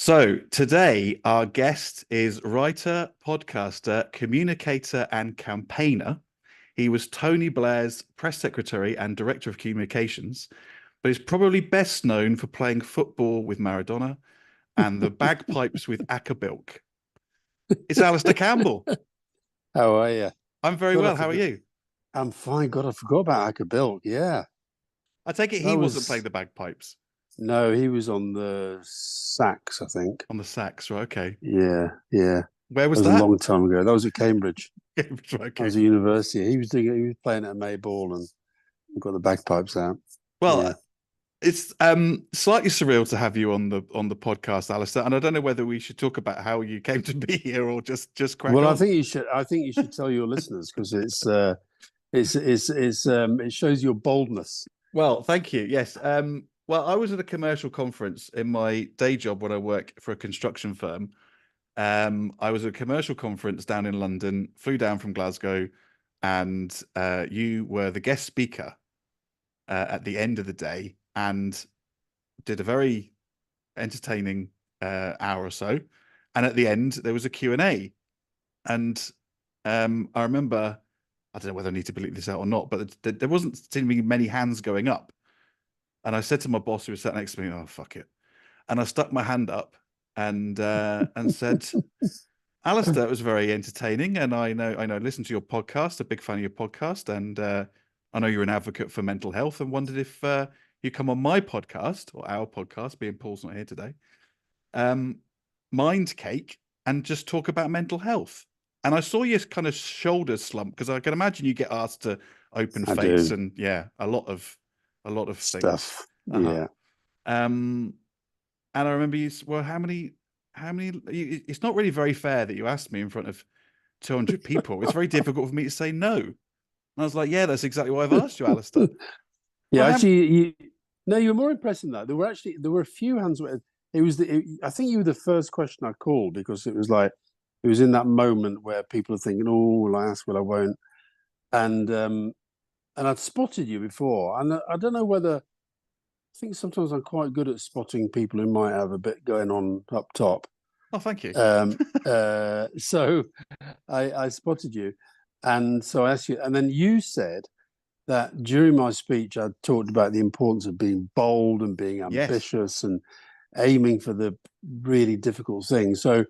So today, our guest is writer, podcaster, communicator, and campaigner. He was Tony Blair's press secretary and director of communications, but is probably best known for playing football with Maradona and the bagpipes with Bilk. It's Alastair Campbell. How are you? I'm very God, well. How are you? I'm fine. God, I forgot about Campbell. Yeah, I take it he that wasn't playing was the bagpipes no. He was on the sax, I think. on the sax, right? Okay. Yeah, yeah. Where That was was a that? long time ago. That was at Cambridge. I Okay. was at university. He was doing it. He was playing at May Ball and got the bagpipes out. Well, Yeah. it's slightly surreal to have you on the podcast, Alistair. And I don't know whether we should talk about how you came to be here or just crack Well, I on. think you should. I think you should tell your listeners because it shows your boldness. Well, thank you. Yes. Well, I was at a commercial conference in my day job when I work for a construction firm. I was at a commercial conference down in London, flew down from Glasgow, and you were the guest speaker at the end of the day and did a very entertaining hour or so. And at the end, there was a Q&A. And I remember, I don't know whether I need to believe this out or not, but there wasn't seemingly many hands going up. And I said to my boss who was sat next to me, "Oh, fuck it." And I stuck my hand up and said, "Alistair, it was very entertaining. And I know, listen to your podcast, a big fan of your podcast. And I know you're an advocate for mental health and wondered if you come on my podcast or our podcast, being Paul's not here today, um, mind cake and just talk about mental health." And I saw your kind of shoulders slump because I can imagine you get asked to open I face do and a lot of things. stuff. Uh-huh. Yeah. And I remember well, how many, it's not really very fair that you asked me in front of 200 people. It's very difficult for me to say no. And I was like, yeah, that's exactly why I've asked you, Alistair. Yeah, Well, actually, no, you were more impressed than that. There were a few hands. I think you were the first question I called because it was in that moment where people are thinking, "Oh, will I ask? Will I won't?" And I'd spotted you before, and I don't know whether I think sometimes I'm quite good at spotting people who might have a bit going on up top. oh, thank you. So I spotted you, and so I asked you, and then you said that during my speech, I talked about the importance of being bold and being Yes. ambitious and aiming for the really difficult things. So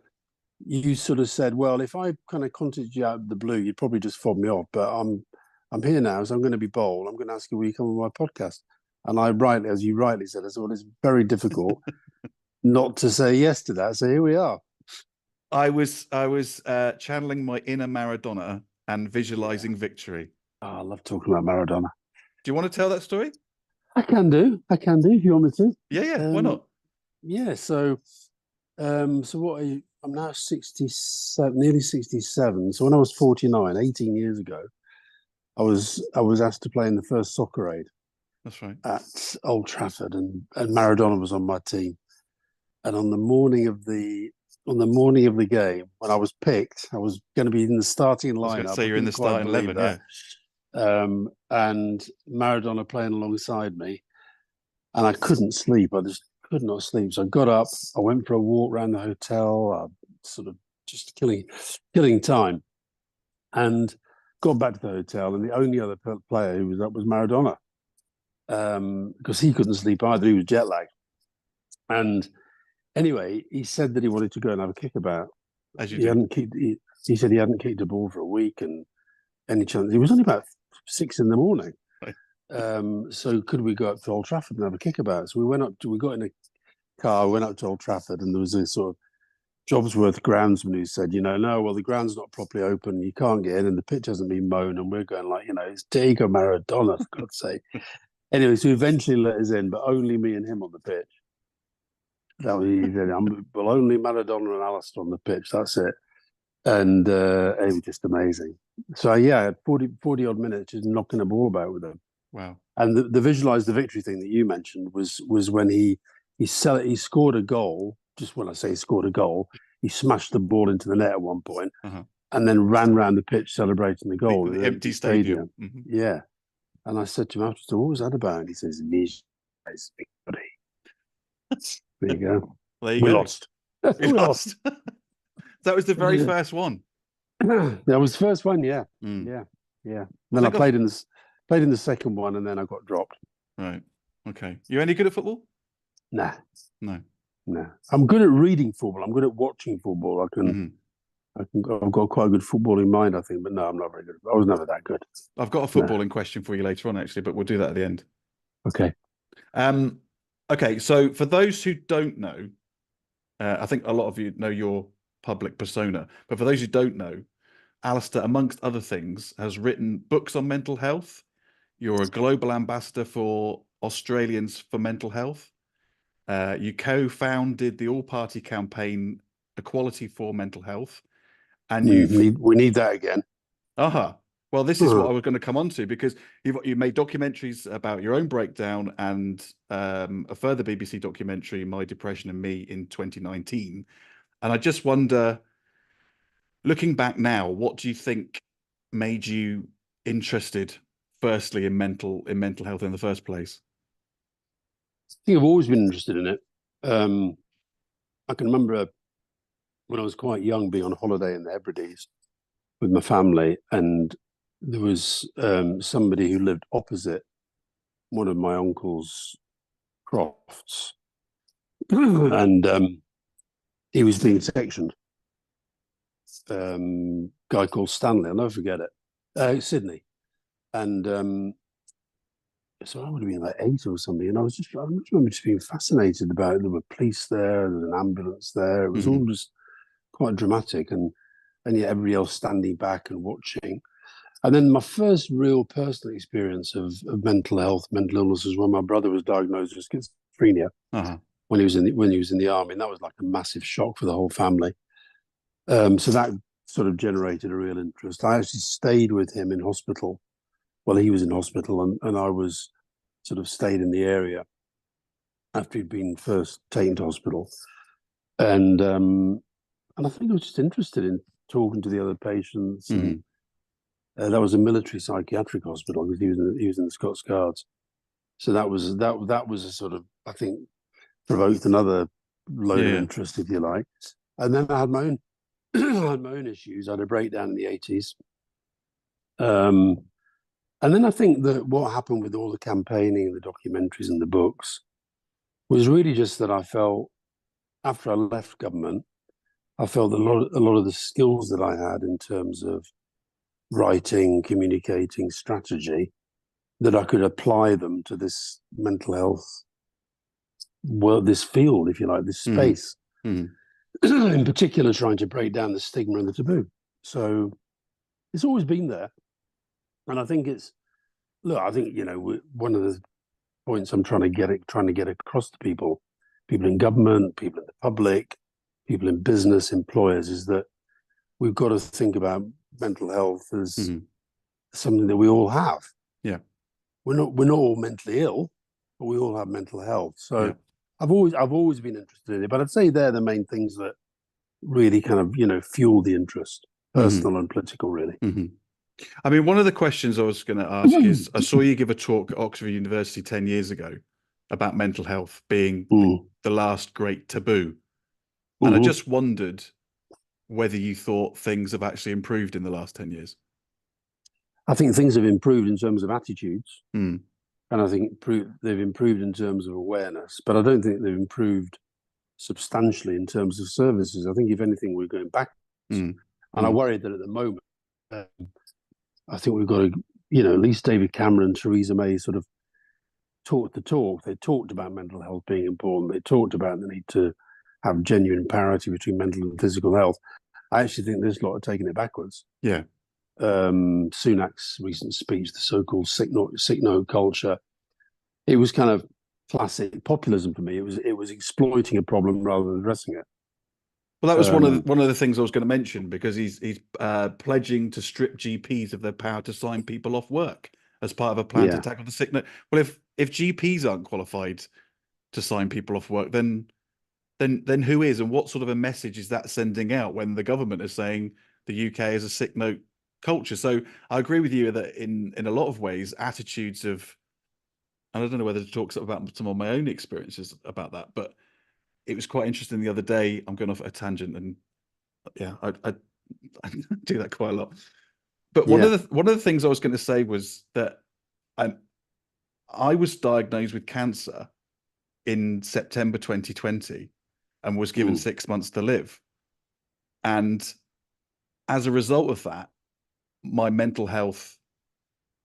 you sort of said, well, if I kind of contacted you out of the blue, you'd probably just fob me off. But I'm here now, so I'm going to be bold. I'm going to ask you will you come on my podcast? And as you rightly said, I said, well, it's very difficult not to say yes to that. So here we are. I was channeling my inner Maradona and Yeah. visualizing victory. Oh, I love talking about Maradona. Do you want to tell that story? I can do. I can do if you want me to. Yeah, yeah. Why Um, not? yeah. So what are you? I'm now 67, nearly 67. So when I was 49, 18 years ago, I was asked to play in the first Soccer Aid That's right. at Old Trafford, and Maradona was on my team. And on the morning of the game, when I was picked, I was going to be in the starting I was going to lineup. say I you're in the couldn't quite starting believe 11. that. Yeah. And Maradona playing alongside me, and I couldn't sleep. I just could not sleep. So I got up. I went for a walk around the hotel, sort of just killing time, and got back to the hotel. And the only other player who was up was Maradona, because he couldn't sleep either. He was jet lagged. And anyway, he said that he wanted to go and have a kickabout. As you He do. hadn't kicked. He said he hadn't kicked a ball for a week, and any chance. It was only about 6 in the morning. Right. So could we go up to Old Trafford and have a kickabout? So we went up. We got in a car, went up to Old Trafford, and there was a sort of Jobsworth groundsman who said, no, well, the ground's not properly open. You can't get in, and the pitch hasn't been mown. And we're going like, it's Diego Maradona, for God's sake. Anyway, so eventually let us in, but only me and him on the pitch. That was easy. Well, only Maradona and Alastair on the pitch. That's it. And it was just amazing. So yeah, I had 40 odd minutes just knocking a ball about with him. Wow. And the visualize the victory thing that you mentioned was when he scored a goal. Just when I say he scored a goal, he smashed the ball into the net at one point, Uh-huh. and then ran around the pitch celebrating the goal. The The empty empty stadium. Mm-hmm. Yeah. And I said to him after, so what was that about? And he says, victory. There you go. There you We go. lost. You Well, lost. That was the very first one. that was the first one. Yeah, Mm. yeah, yeah. Well, Then I thank God. played in the second one, and then I got dropped. Right. Okay. You any good at football? Nah, No. nah. I'm good at reading football. I'm good at watching football. Mhm. I've got quite a good footballing mind, I think. But no, I'm not very good. I was never that good. I've got a Nah. footballing question for you later on, actually, but we'll do that at the end. Okay. Um, okay. So for those who don't know, I think a lot of you know your public persona, but for those who don't know, Alastair, amongst other things, has written books on mental health. You're a global ambassador for Australians for Mental Health. You co-founded the all-party campaign Equality for Mental Health, and you've We need that again. well, this is what I was going to come on to, because you made documentaries about your own breakdown and a further BBC documentary, My Depression and Me, in 2019. And I just wonder, looking back now, what do you think made you interested, firstly, in mental health in the first place? I think I've always been interested in it. I can remember when I was quite young being on holiday in the Hebrides with my family, and there was somebody who lived opposite one of my uncle's crofts, and he was being sectioned. Guy called Stanley, I'll never forget it. Sydney, and so I would have been like 8 or something, and I remember just being fascinated about it. There were police there, there was an ambulance there. It was all Mhm. just quite dramatic, and yet everybody else standing back and watching. And then my first real personal experience of mental health, mental illness, was when my brother was diagnosed with schizophrenia Uh-huh. when he was in the army, and that was like a massive shock for the whole family. So that sort of generated a real interest. I actually stayed with him in hospital. Well, he was in hospital, and I was sort of stayed in the area after he'd been first taken to hospital, and I think I was just interested in talking to the other patients, and Mhm. that was a military psychiatric hospital because he was in the Scots Guards. So that was a sort of, I think, provoked another load of Yeah. interest, if you like. And then I had my own I had my own issues. I had a breakdown in the 80s. And then I think that what happened with all the campaigning, the documentaries and the books was really just that I felt after I left government, I felt that a lot of the skills that I had in terms of writing, communicating, strategy, that I could apply them to this mental health world, this field, if you like, this Mhm. space. Mhm. In particular, trying to break down the stigma and the taboo. So it's always been there, and I think I think one of the points I'm trying to get across to people in government, people in the public, people in business, employers, is that we've got to think about mental health as Mhm. something that we all have. Yeah. We're not all mentally ill, but we all have mental health. So Yeah. I've always been interested in it. But I'd say they're the main things that really kind of fuel the interest, Mhm. personal and political, really. Mhm. I mean, one of the questions I was going to ask is, I saw you give a talk at Oxford University 10 years ago about mental health being Mm. the last great taboo. And I Mm-hmm. just wondered whether you thought things have actually improved in the last 10 years. I think things have improved in terms of attitudes, Mm. and I think they've improved in terms of awareness, but I don't think they've improved substantially in terms of services. I think, if anything, we're going back. Mm. And I Mm. worry that at the moment, um, I think we've got to, at least David Cameron, Theresa May sort of talked the talk. They talked about mental health being important. They talked about the need to have genuine parity between mental and physical health. I actually think this lot are taking it backwards. Yeah. Sunak's recent speech, the so-called sick note culture, it was kind of classic populism for me. It was exploiting a problem rather than addressing it. Well, that was Um, one of the things I was going to mention, because he's pledging to strip GPs of their power to sign people off work as part of a plan to yeah, tackle the sickness. Well, if GPs aren't qualified to sign people off work, then who is, and what sort of a message is that sending out when the government is saying the UK is a sick note culture? So I agree with you that in a lot of ways, attitudes of, and I don't know whether to talk about some of my own experiences about that, but it was quite interesting the other day. I'm going off at a tangent, and yeah, I do that quite a lot. But Yeah. one of the things I was going to say was that I I was diagnosed with cancer in September 2020 and was given Mm, 6 months to live. And as a result of that, my mental health,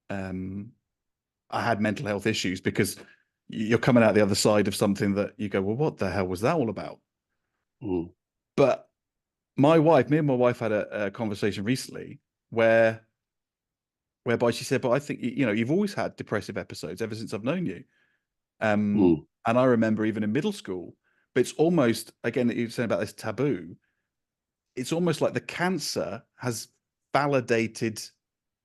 um, I had mental health issues because you're coming out the other side of something that you go, well, what the hell was that all about? mm, But me and my wife had a conversation recently where whereby she said, but I think, you know, you've always had depressive episodes ever since I've known you. mm, And I remember even in middle school, but it's almost, again, that you're saying about this taboo, it's almost like the cancer has validated,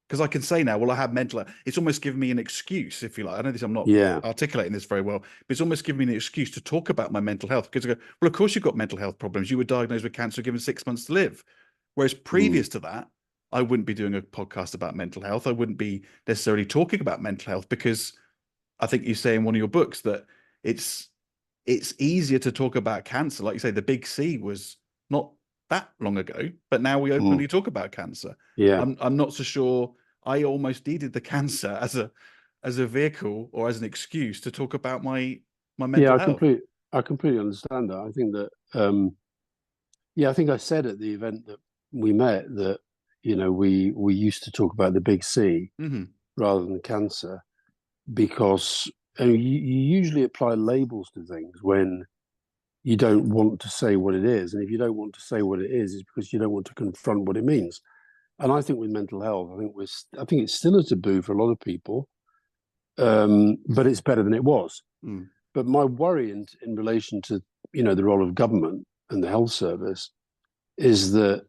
because I can say now, well, I have mental, it's almost given me an excuse, if you like. I know this, I'm not yeah. articulating this very well, but it's almost given me an excuse to talk about my mental health because I go, well, of course you've got mental health problems. You were diagnosed with cancer, given 6 months to live. Whereas Mm, previous to that, I wouldn't be doing a podcast about mental health. I wouldn't be necessarily talking about mental health because I think you say in one of your books that it's it's easier to talk about cancer. Like you say, the big C was not that long ago, but now we mm, openly talk about cancer. yeah. I'm not so sure. I almost needed the cancer as a vehicle or as an excuse to talk about my Yeah, mental health. I completely understand that. I think that yeah, I think I said at the event that we met that, you know, we used to talk about the big C Hmm. rather than cancer because you usually apply labels to things when you don't want to say what it is. And if you don't want to say what it is, it's because you don't want to confront what it means. And I think with mental health, I think it's still a taboo for a lot of people, but it's better than it was. Mm. But my worry in relation to, you know, the role of government and the health service is that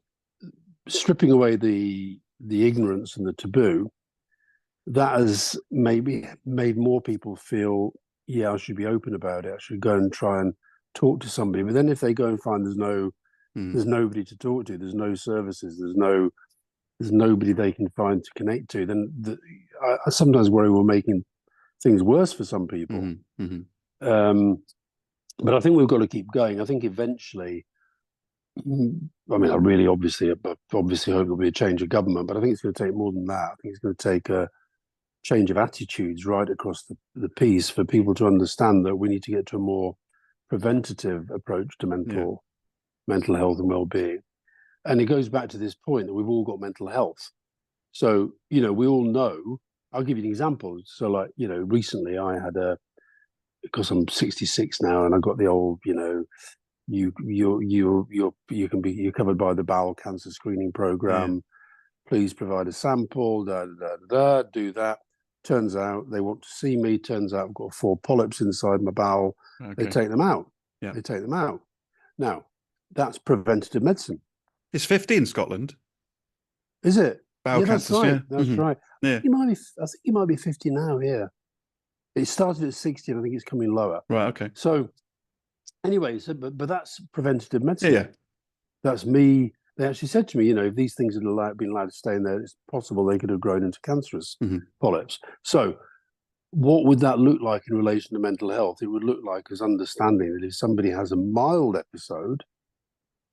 stripping away the ignorance and the taboo, that has maybe made more people feel, yeah, I should be open about it. I should go and try and talk to somebody. But then if they go and find Mm. there's nobody to talk to, there's no services, there's nobody they can find to connect to, then I sometimes worry we're making things worse for some people. Hmm. Hmm. Um, but I think we've got to keep going. I think eventually, I mean, I really obviously hope there'll be a change of government, but I think it's going to take more than that. I think it's going to take a change of attitudes right across the piece for people to understand that we need to get to a more preventative approach to Yeah. mental health and well-being. And it goes back to this point that we've all got mental health. So, you know, we all know. I'll give you an example. So, like, you know, recently I had because I'm 66 now, and I got the old, you know, you're covered by the bowel cancer screening Yeah. program. Please provide a sample. Do that. Turns out they want to see me. Turns out I've got 4 polyps inside my bowel. They Okay. take them out. Yeah. They take them out. Now, that's preventative medicine, It's 50 in Scotland. is it? Bowel Yeah, that's cancers. right. Yeah. That's Hmm. right. Yeah. I think he might be 50 now. Yeah, it started at 60, and I think it's coming lower. Right. Okay. So anyway, but that's preventative Yeah. medicine. Yeah. That's me. They actually said to me, you know, if these things had been allowed to stay in there, it's possible they could have grown into cancerous Hmm. polyps. So, what would that look like in relation to mental health? It would look like as understanding that if somebody has a mild episode,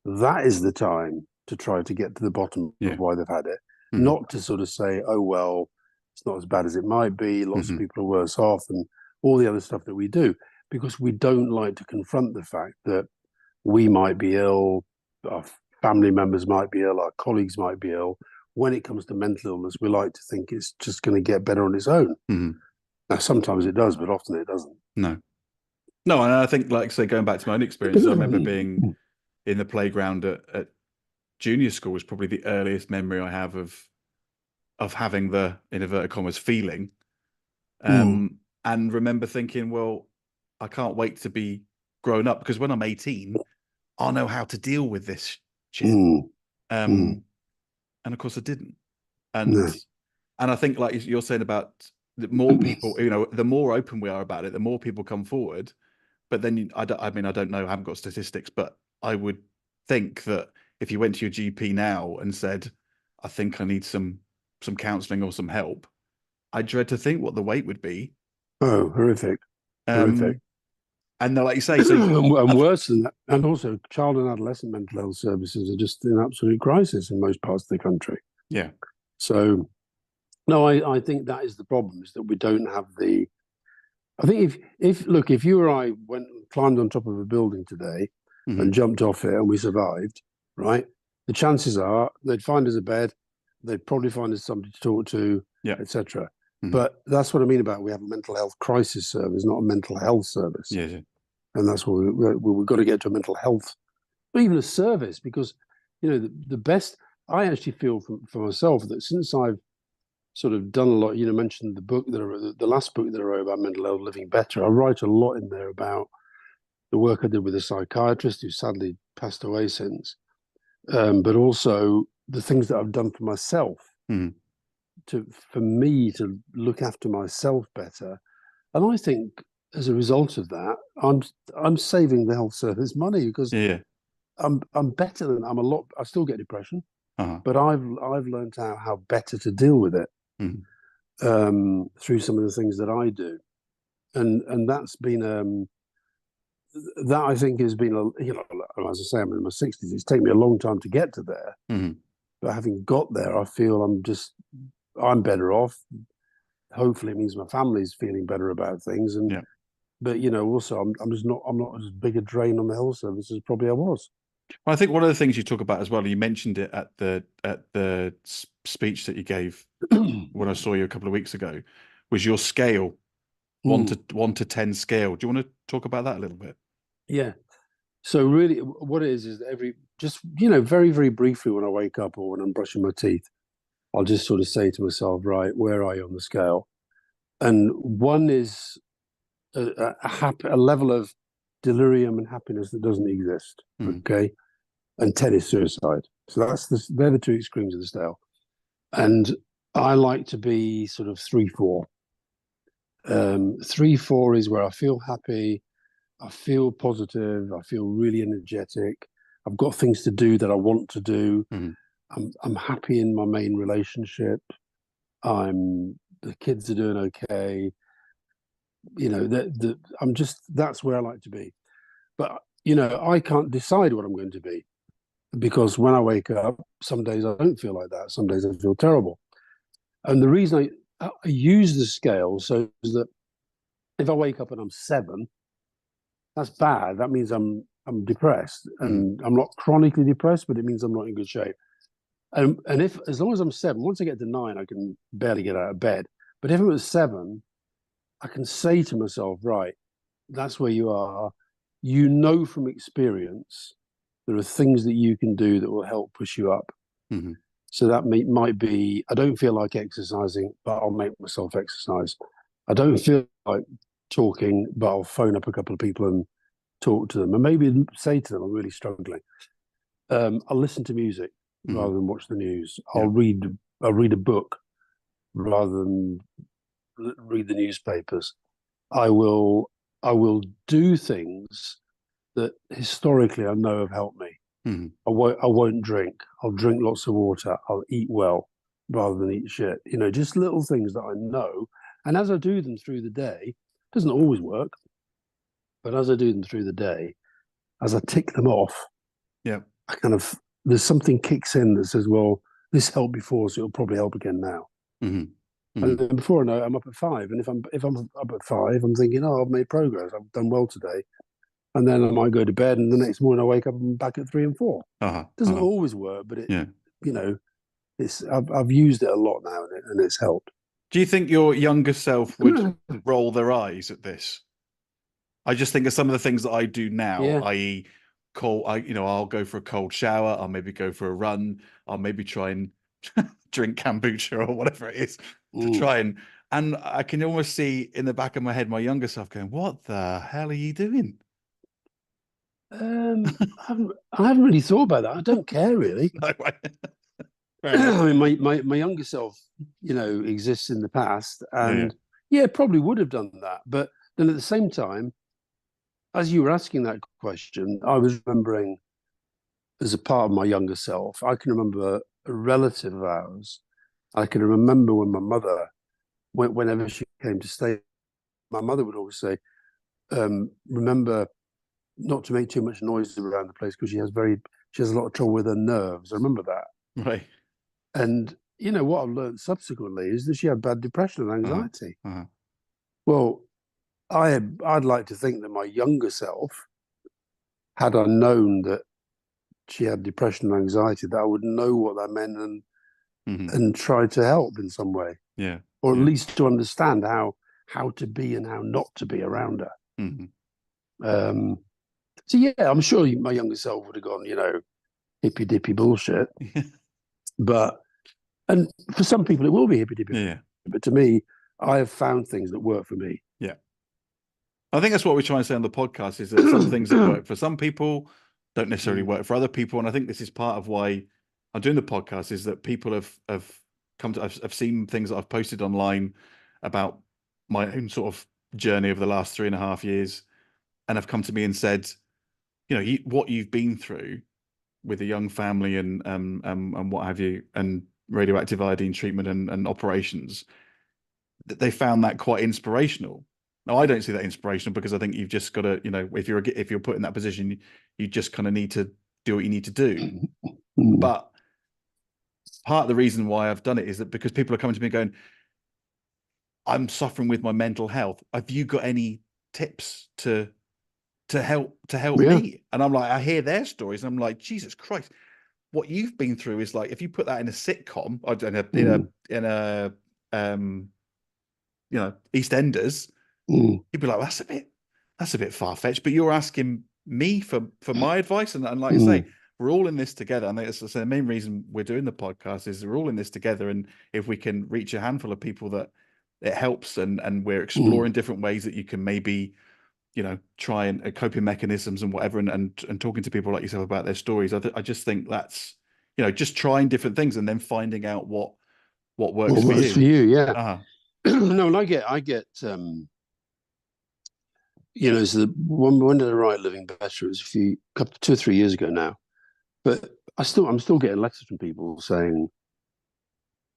that is the time to try to get to the bottom Yeah. of why they've had it, Hmm. not to sort of say, oh, well, it's not as bad as it might be. Lots of Hmm. people are worse off, and all the other stuff that we do, because we don't like to confront the fact that we might be ill, our family members might be ill, our colleagues might be ill. When it comes to mental illness, we like to think it's just going to get better on its own. Hmm. Now, sometimes it does, but often it doesn't. No. No, and I think, like, say, going back to my own experiences, I remember being in the playground at junior school was probably the earliest memory I have of having the, in inverted commas, feeling. Mm, And remember thinking, well, I can't wait to be grown up because when I'm 18, I'll know how to deal with this shit. mm, mm, Um, and of course I didn't. And no. and I think, like you're saying about the more people, you know, the more open we are about it, the more people come forward. But then I mean, I don't know, I haven't got statistics, but I would think that if you went to your GP now and said, I think I need some counselling or some help, I dread to think what the wait would be. Oh, horrific, Um, horrific. And like you say, so And worse than that, and also child and adolescent mental health services are just in absolute crisis in most parts of the country. yeah, So, no, I think that is the problem, is that we don't have the. I think if you or I climbed on top of a building today hmm and jumped off it and we survived, right? The chances are they'd find us a bed, they'd probably find us somebody to talk to, yeah, etc. hmm But that's what I mean about we have a mental health crisis service, not a mental health service. yeah, yeah. And that's what we've got to get to a mental health, or even a service, because the best. I actually feel for myself that since I've sort of done a lot, mentioned the book that I wrote, the last book that I wrote about mental health, Living Better. I write a lot in there about the work I did with a psychiatrist who sadly passed away since, but also the things that I've done for myself hmm for me to look after myself better. And I think as a result of that, I'm saving the health service money, because yeah, yeah. I'm better than I'm a lot. I still get depression, Uh-huh. but I've learned how better to deal with it hmm through some of the things that I do, and that's been that I think has been as I say, I'm in my 60s. It's taken me a long time to get to there, hmm but having got there, I feel I'm better off. Hopefully, it means my family's feeling better about things, and Yeah. but also I'm not as big a drain on the health service as probably I was. Well, I think one of the things you talk about as well, you mentioned it at the speech that you gave when I saw you a couple of weeks ago, was your scale, Mm, 1 to 10 scale. Do you want to talk about that a little bit? yeah. So really, what it is that just very very briefly when I wake up or when I'm brushing my teeth, I'll just sort of say to myself, right, where are you on the scale? And one is a level of delirium and happiness that doesn't exist. hmm Okay, and 10 is suicide. So they're the two extremes of the scale. And I like to be sort of 3, 4. 3, 4 is where I feel happy, I feel positive, I feel really energetic. I've got things to do that I want to do. hmm I'm happy in my main relationship. The kids are doing okay. I'm just that's where I like to be. But I can't decide what I'm going to be, because when I wake up, some days I don't feel like that. Some days I feel terrible. And the reason I use the scale so is that if I wake up and I'm 7, that's bad. That means I'm depressed, hmm and I'm not chronically depressed, but it means I'm not in good shape. And if as long as I'm 7, once I get to 9, I can barely get out of bed. But if I'm at 7, I can say to myself, right, that's where you are. From experience, there are things that you can do that will help push you up. hmm So that might be, I don't feel like exercising, but I'll make myself exercise. I don't feel like talking, but I'll phone up a couple of people and talk to them, and maybe say to them, I'm really struggling. I'll listen to music hmm rather than watch the news. Yeah. I'll read a book rather than read the newspapers. I will I will do things that historically I know have helped me. hmm I won't drink. I'll drink lots of water. I'll eat well rather than eat shit. Just little things that I know. And as I do them through the day, it doesn't always work, but as I do them through the day, as I tick them off, Yeah. I kind of there's something kicks in that says, well, this helped before, so it'll probably help again now. hmm hmm And then before I know it, I'm up at 5. And if I'm up at 5, I'm thinking, oh, I've made progress. I've done well today. And then I might go to bed, and the next morning I wake up and I'm back at 3 and 4. Uh-huh. It doesn't Uh-huh. always work, but Yeah. you know, I've used it a lot now, and it's helped. Do you think your younger self would roll their eyes at this? I just think of some of the things that I do now, Yeah. i.e., I'll go for a cold shower, I'll maybe go for a run, I'll maybe try and drink kombucha or whatever it is to Mm. try and I can almost see in the back of my head my younger self going, "What the hell are you doing?" I haven't really thought about that. I don't care really. No, right. Fair enough. I mean, my younger self, exists in the past, Yeah, yeah. and yeah, probably would have done that. But then at the same time, as you were asking that question, I was remembering as a part of my younger self. I can remember a relative of ours. I can remember when my mother, whenever she came to stay, my mother would always say, remember not to make too much noise around the place because she has a lot of trouble with her nerves. I remember that. Right. And you know what I've learned subsequently is that she had bad depression and Uh-huh. anxiety. Uh-huh. Well, I'd like to think that my younger self, had I known that she had depression and anxiety, that I would know what that meant and try to help in some way, Yeah. or at Yeah. least to understand how to be and how not to be around her. So yeah, I'm sure my younger self would have gone, hippy dippy bullshit. But and for some people it will be hippy dippy. Yeah. But to me, I have found things that work for me. Yeah. I think that's what we're trying to say on the podcast is that some things that work for some people don't necessarily work for other people. And I think this is part of why I'm doing the podcast is that people have come to, I've seen things that I've posted online about my own sort of journey over the last 3.5 years and have come to me and said, what you've been through with a young family and what have you, and radioactive iodine treatment and operations, that they found that quite inspirational. Now, I don't see that inspirational because I think you've just got to, if you're put in that position, you just kind of need to do what you need to do. But part of the reason why I've done it is that because people are coming to me going, I'm suffering with my mental health. Have you got any tips to help me? And I'm like, I hear their stories and I'm like, Jesus Christ, what you've been through is like, if you put that in a sitcom or in a EastEnders, you'd be like, that's a bit far-fetched, but you're asking me for my advice. And like I say, we're all in this together. And that's the main reason we're doing the podcast is we're all in this together. And if we can reach a handful of people that it helps and we're exploring different ways that you can maybe, try and coping mechanisms and whatever, and talking to people like yourself about their stories. I just think that's, just trying different things and then finding out what works for you. Yeah. Uh-huh. No, and I get so when did I write Living Better? It was 2 or 3 years ago now. But I'm still getting letters from people saying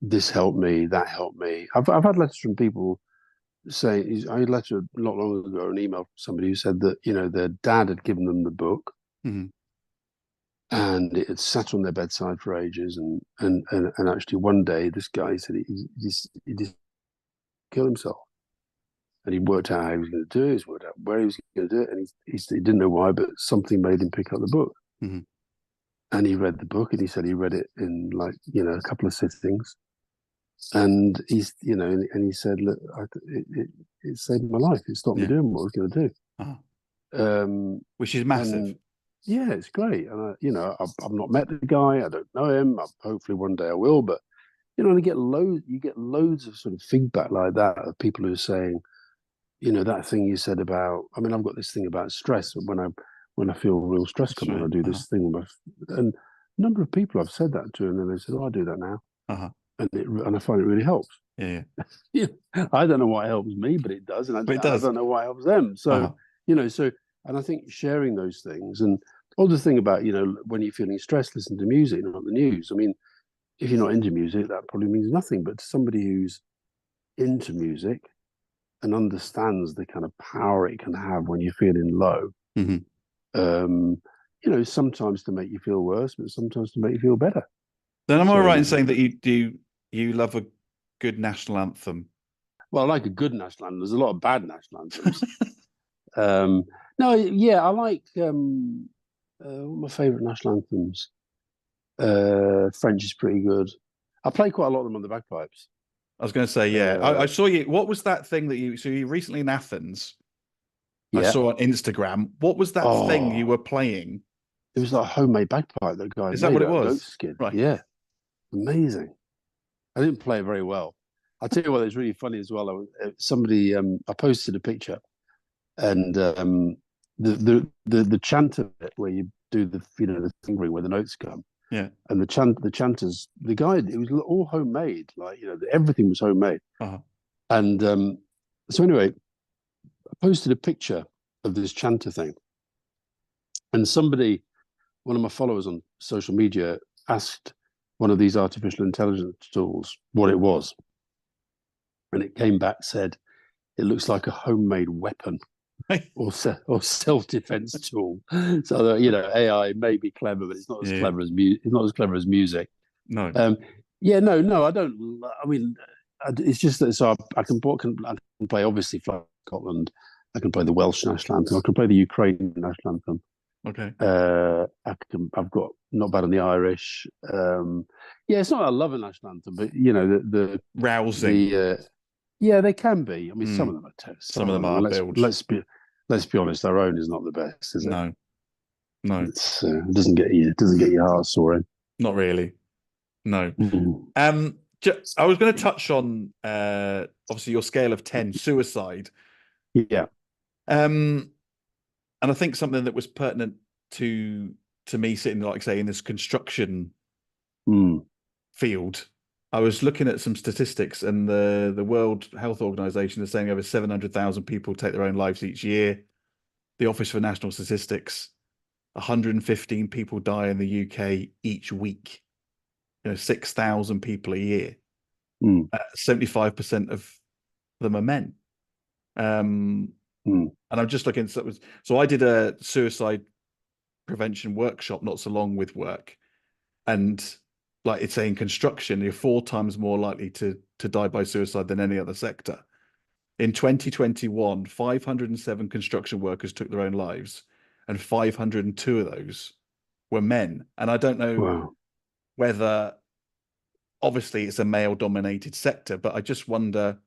this helped me, that helped me. I've had letters from people saying, I had a letter not long ago, an email from somebody who said that their dad had given them the book, and it had sat on their bedside for ages, and actually one day this guy said he just killed himself. And he worked out how he was going to do it. He worked out where he was going to do it, and he didn't know why, but something made him pick up the book. And he read the book, and he said he read it in a couple of sittings. And he's and he said, look, it saved my life. It stopped me doing what I was going to do. Which is massive. Yeah, it's great. And I've not met the guy. I don't know him. Hopefully one day I will. But and you get loads of sort of feedback like that of people who are saying, that thing you said about. I mean, I've got this thing about stress when I feel real stress coming, I do this thing with and a number of people I've said that to, and then they said, "Oh, I do that now," and I find it really helps. Yeah. I don't know why it helps me, but it does, and I don't know why it helps them. So and I think sharing those things, and other thing about when you're feeling stressed, listen to music, not the news. I mean, if you're not into music, that probably means nothing, but to somebody who's into music and understands the kind of power it can have when you're feeling low. Sometimes to make you feel worse, but sometimes to make you feel better. Then am I right in saying that you love a good national anthem? Well, I like a good national anthem. There's a lot of bad national anthems. No, yeah, I like my favourite national anthems. French is pretty good. I play quite a lot of them on the bagpipes. I was going to say, yeah. I saw you. What was that thing that so you recently in Athens? I saw on Instagram. What was that thing you were playing? It was like a homemade bagpipe that guy made. Is that what it was? Goat skin. Right. Yeah. Amazing. I didn't play it very well. I'll tell you what, it's really funny as well. I posted a picture, and the chant of it where you do the fingering where the notes come. Yeah. And the chanters, the guy, it was all homemade. Everything was homemade. And so anyway, I posted a picture of this chanter thing, and one of my followers on social media, asked one of these artificial intelligence tools what it was, and it came back, said it looks like a homemade weapon. or self-defense tool. So that, you know, AI may be clever, but it's not as Yeah. clever as it's not as clever as music. No. Yeah, no, I don't. I mean, it's just that so I can play obviously Fly Scotland. I can play the Welsh national anthem. I can play the Ukrainian national anthem. Okay. I've got not bad on the Irish. Yeah, it's not I love a national anthem, but you know Rousing. yeah, they can be. I mean, some Mm. of them are terrible. Some of them are bilge. Let's be honest. Our own is not the best, is it? No. No. It doesn't get your heart soaring. Not really. No. Mm. I was going to touch on obviously your scale of 10 suicide. Yeah. And I think something that was pertinent to me sitting, like say, in this construction field, I was looking at some statistics, and the World Health Organization is saying over 700,000 people take their own lives each year. The Office for National Statistics, 115 people die in the UK each week. 6,000 people a year. 75% of them are men. And I'm just looking. So I did a suicide prevention workshop not so long with work, and like it's saying construction, you're 4 times more likely to die by suicide than any other sector. In 2021, 507 construction workers took their own lives, and 502 of those were men. And I don't know whether, obviously, it's a male-dominated sector, but I just wonder.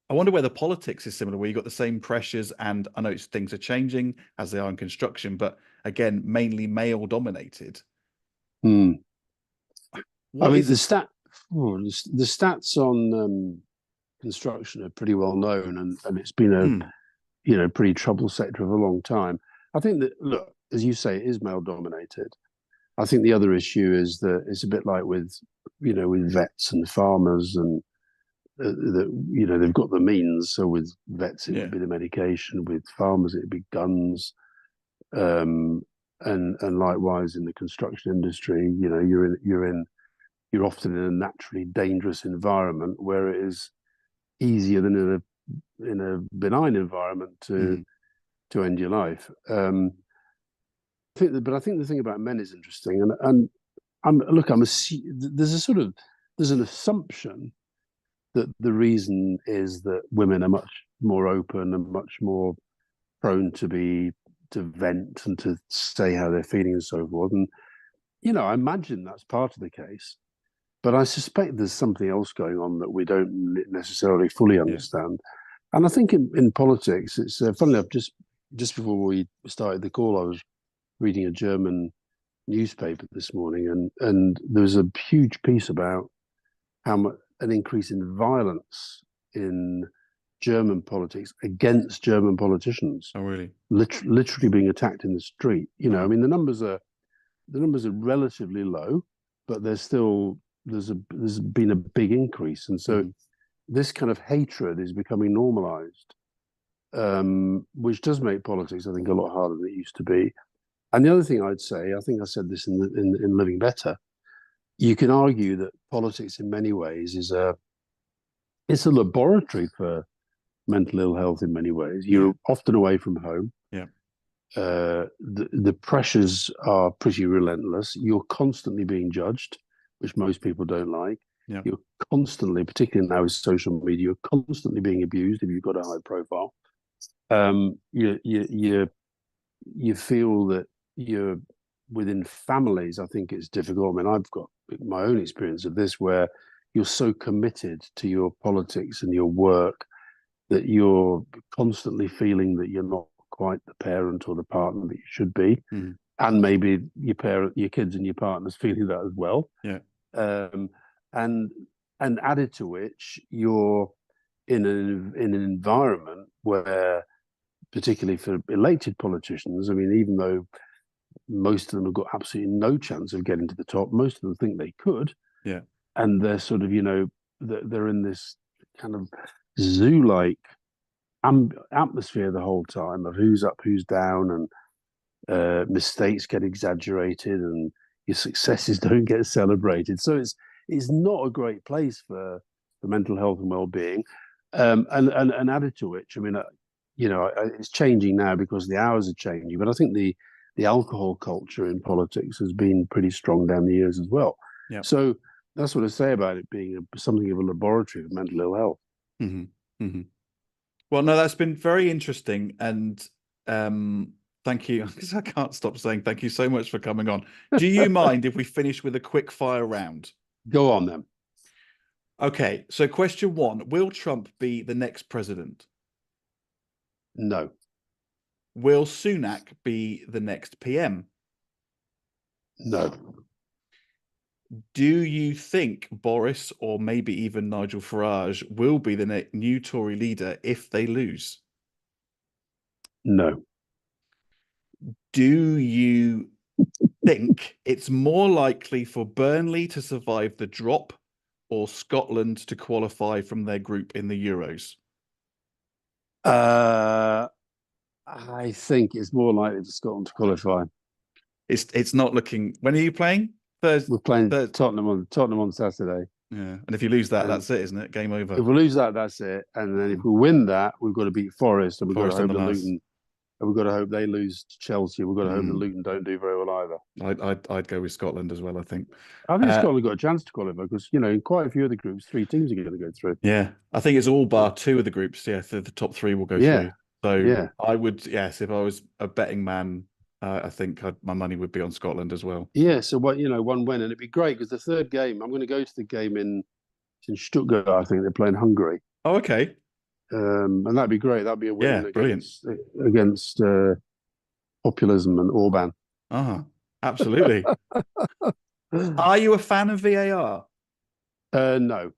I wonder whether politics is similar, where you've got the same pressures, and I know things are changing as they are in construction, but again, mainly male-dominated. I mean, the stats on construction are pretty well known, and it's been a pretty troubled sector for a long time. I think that, look, as you say, it is male-dominated. I think the other issue is that it's a bit like with vets and farmers and. They've got the means. So with vets, it would be the medication. With farmers, it'd be guns, and likewise in the construction industry. You're often in a naturally dangerous environment where it is easier than in a benign environment to end your life. I think the thing about men is interesting, and there's an assumption that the reason is that women are much more open and much more prone to vent and to say how they're feeling and so forth. And, I imagine that's part of the case, but I suspect there's something else going on that we don't necessarily fully understand. And I think in politics, it's funny enough, just before we started the call, I was reading a German newspaper this morning, and there was a huge piece about how much an increase in violence in German politics against German politicians. Oh, really? Literally being attacked in the street. I mean, the numbers are relatively low, but there's been a big increase, and so this kind of hatred is becoming normalized, which does make politics, I think, a lot harder than it used to be. And the other thing I'd say, I think I said this in Living Better. You can argue that politics, in many ways, it's a laboratory for mental ill health. In many ways, you're often away from home. The pressures are pretty relentless. You're constantly being judged, which most people don't like. You're constantly, particularly now with social media, you're constantly being abused if you've got a high profile. You feel that you're within families. I think it's difficult. I mean, I've got my own experience of this, where you're so committed to your politics and your work that you're constantly feeling that you're not quite the parent or the partner that you should be, and maybe your kids and your partner's feeling that as well. And added to which, you're in an environment where, particularly for elected politicians, I mean, even though most of them have got absolutely no chance of getting to the top, most of them think they could. And they're sort of, they're in this kind of zoo-like atmosphere the whole time of who's up, who's down, and mistakes get exaggerated, and your successes don't get celebrated. So it's not a great place for mental health and well-being. And added to which, I mean, it's changing now because the hours are changing. But I think the alcohol culture in politics has been pretty strong down the years as well. Yeah. So that's what I say about it being something of a laboratory of mental ill health. Mm-hmm. Mm-hmm. Well, no, that's been very interesting, and thank you. Because I can't stop saying thank you so much for coming on. Do you mind if we finish with a quick fire round? Go on then. Okay, so question one: will Trump be the next president? No, Will Sunak be the next PM? no, Do you think Boris or maybe even Nigel Farage will be the new Tory leader if they lose? no. Do you think it's more likely for Burnley to survive the drop or Scotland to qualify from their group in the Euros? I think it's more likely for Scotland to qualify. It's not looking. When are you playing? Thursday. We're playing Tottenham on Saturday. Yeah, and if you lose that, And that's it, isn't it? Game over. if we lose that, that's it. And then if we win that, we've got to beat Forest, and we've got to Forest on hope the that last. Luton. And we've got to hope they lose to Chelsea. We've got to hope that Luton don't do very well either. I'd go with Scotland as well, I think. I think Scotland got a chance to qualify because, in quite a few of the groups, 3 teams are going to go through. Yeah, I think it's all bar 2 of the groups. Yeah, the top 3 will go through. So yeah. I would, yes, if I was a betting man, I think my money would be on Scotland as well. Yeah, so one win, and it'd be great because the third game, I'm going to go to the game in Stuttgart. I think they're playing Hungary. Oh, okay. And that'd be great. That'd be a win against populism and Orban. Absolutely. Are you a fan of VAR? No.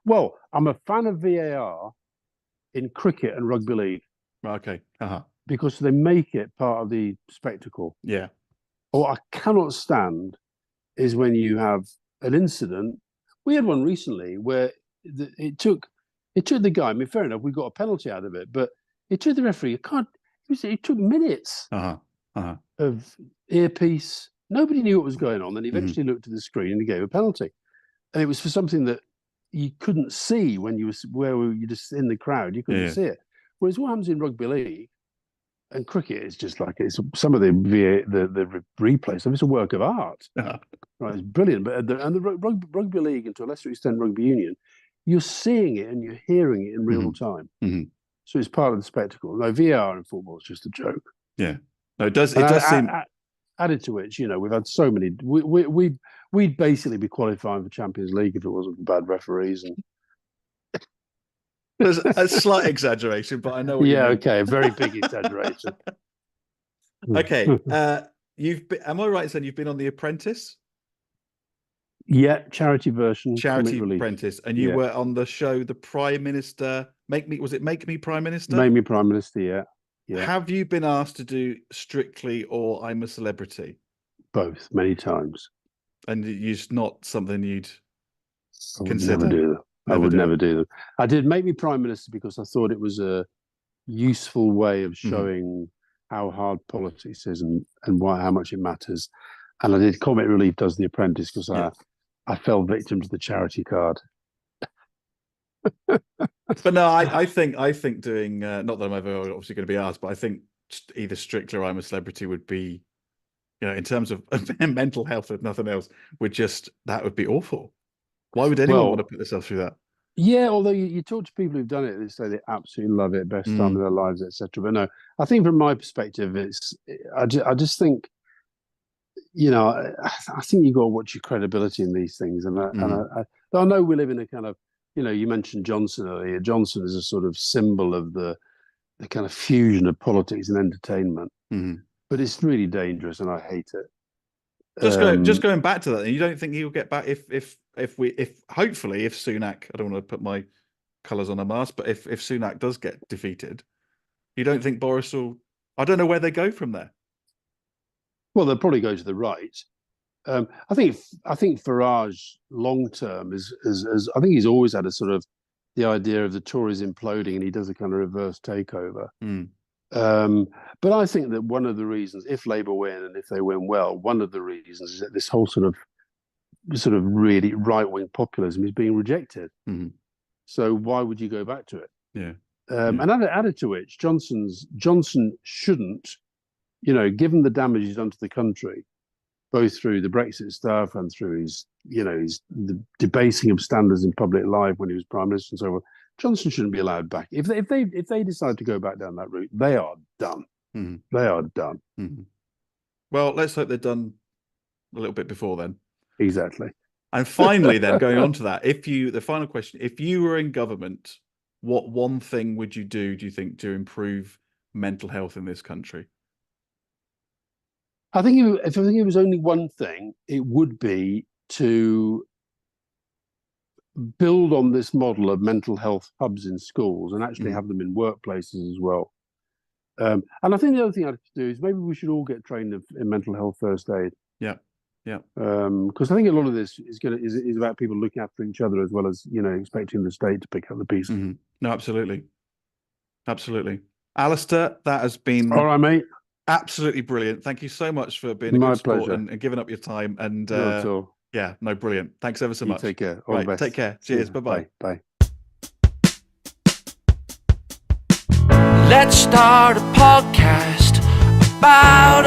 Well, I'm a fan of VAR in cricket and rugby league. Okay. Because they make it part of the spectacle. Yeah. What I cannot stand is when you have an incident. We had one recently where it took the guy. I mean, fair enough, we got a penalty out of it, but it took the referee. It took minutes of earpiece. Nobody knew what was going on. Then he eventually looked at the screen and he gave a penalty, and it was for something that you couldn't see when you were just in the crowd. You couldn't see it. Whereas what happens in rugby league and cricket is just like it's some of the replays. It's a work of art. Right, it's brilliant. But the rugby league, and to a lesser extent rugby union, you're seeing it and you're hearing it in real time. So it's part of the spectacle. No, VAR in football is just a joke. Yeah, no, it does. It does seem. Added to which, we've had so many. We'd basically be qualifying for Champions League if it wasn't for bad referees. And there's a slight exaggeration, but I know what you mean. Okay, a very big exaggeration. Okay, am I right in saying you've been on The Apprentice? Yeah, charity version. Charity Apprentice, and you were on the show The Prime Minister. Make Me Prime Minister? Make Me Prime Minister, yeah. Have you been asked to do Strictly or I'm a Celebrity? Both, many times. And it's not something you'd consider? Never do them. I would never do them. I did Make Me Prime Minister because I thought it was a useful way of showing how hard politics is and how much it matters. And I did Comic Relief does The Apprentice because I fell victim to the charity card. But no, I think doing not that I'm ever obviously going to be asked, but I think either Strictly or I'm a Celebrity would be, in terms of mental health, if nothing else, that would be awful. Why would anyone want to put themselves through that? Yeah, although you talk to people who've done it, they say they absolutely love it, best time of their lives, etc. But no, I think from my perspective, I just think, I think you got to watch your credibility in these things, and I know we live in a kind of, you mentioned Johnson earlier. Johnson is a sort of symbol of the kind of fusion of politics and entertainment, but it's really dangerous, and I hate it. Just going back to that, you don't think he'll get back if hopefully if Sunak, I don't want to put my colours on a mast, but if Sunak does get defeated, you don't think Boris will? I don't know where they go from there. Well, they'll probably go to the right. I think Farage long term is I think he's always had a sort of the idea of the Tories imploding, and he does a kind of reverse takeover. But I think that one of the reasons, if Labour win and if they win well, one of the reasons is that this whole sort of really right wing populism is being rejected. So why would you go back to it? Yeah. And added to which, Johnson shouldn't, given the damage he's done to the country, both through the Brexit stuff and through the debasing of standards in public life when he was prime minister and so on. Johnson shouldn't be allowed back. If they decide to go back down that route, they are done. They are done. Well, let's hope they're done a little bit before then. Exactly. And finally, then going on to that, the final question: if you were in government, what one thing would you do you think, to improve mental health in this country? I think if it was only one thing, it would be to build on this model of mental health hubs in schools and actually have them in workplaces as well. And I think the other thing I'd do is maybe we should all get trained in mental health first aid. Yeah. Because I think a lot of this is about people looking after each other as well as expecting the state to pick up the pieces. No, absolutely. Alastair, that has been all right, mate. Absolutely brilliant. Thank you so much for being a good sport and giving up your time. And yeah, no, brilliant. Thanks ever so much. Take care. All the best. Take care. Cheers. Bye-bye. Bye. Let's start a podcast about